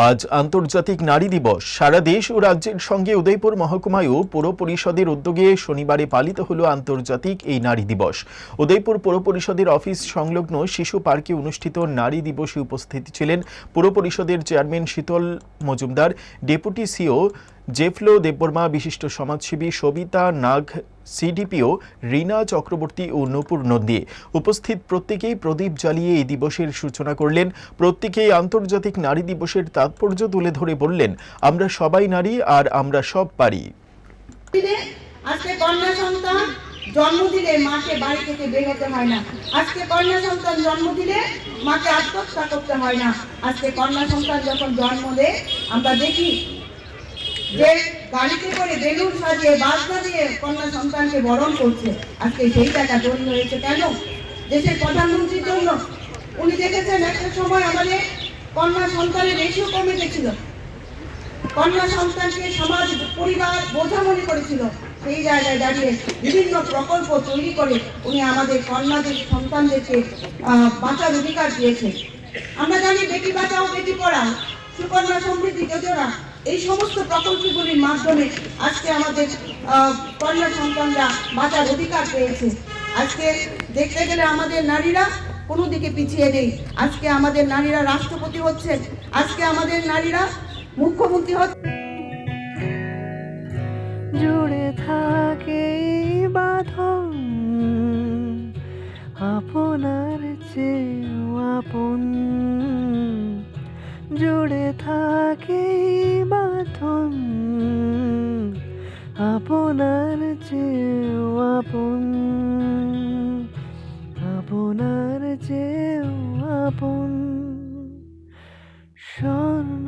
আজ আন্তর্জাতিক নারী দিবস। সারা দেশ ও রাজ্যের সঙ্গে উদয়পুর মহকুমায়ও পৌর পরিষদের উদ্যোগে শনিবারে পালিত হলো আন্তর্জাতিক এই নারী দিবস। উদয়পুর পৌর পরিষদের অফিস সংলগ্ন শিশু পার্কে অনুষ্ঠিত নারী দিবসে উপস্থিত ছিলেন পৌর পরিষদের চেয়ারম্যান শীতল মজুমদার, ডেপুটি সিও জেফলো দেববর্মা, বিশিষ্ট সমাজসেবী সবিতা নাগ, সিডিপিও রীনা চক্রবর্তী ও নূপুর নন্দী। উপস্থিত প্রত্যেকেই প্রদীপ জ্বালিয়ে এই দিবসের সূচনা করলেন। প্রত্যেকেই আন্তর্জাতিক নারী দিবসের তাৎপর্য তুলে ধরে বললেন, আমরা সবাই নারী আর আমরা সব পারি। আজকে কন্যা সন্তান জন্ম দিলে মাকে বাড়ি থেকে বের হতে হয় না। আজকে কন্যা সন্তান জন্ম দিলে মাকে আত্মহত্যা করতে হয় না। আজকে কন্যা সন্তান যখন জন্ম দেয় আমরা দেখি যে গাড়িতে করে বেলুন সাজিয়ে বাজনা দিয়ে কন্যা সন্তানকে বরণ করছে। আজকে সেই জায়গা তৈরি হয়েছে কেন? দেশের প্রধানমন্ত্রীর জন্য। উনি দেখেছেন একটা সময় আমাদের কন্যা সন্তানের রেশিও কমে গেছিল, কন্যা সন্তানকে সমাজ পরিবার বোঝা মনে করেছিল। সেই জায়গায় দাঁড়িয়ে বিভিন্ন প্রকল্প তৈরি করে উনি আমাদের কন্যাদের সন্তানদেরকে বাঁচার অধিকার দিয়েছেন। আমরা জানি বেটি বাঁচাও বেটি পড়াও, সুকন্যা সমৃদ্ধি যোজনা, এই সমস্ত প্রকল্পগুলির মাধ্যমে আজকে আমাদের কন্যা সন্তানরা বাঁচার অধিকার পেয়েছে। আজকে দেখতে গেলে আমাদের নারীরা কোনো দিকে পিছিয়ে নেই। আজকে আমাদের নারীরা রাষ্ট্রপতি হচ্ছেন, আজকে আমাদের নারীরা মুখ্যমন্ত্রী হচ্ছে। জুড়ে থাকে বাঁধন আপনার চেয়েও আপন, জুড়ে থাকে বাঁধন আপনার চেয়েও আপন, আপনার চেয়েও আপন। স্বর্ণ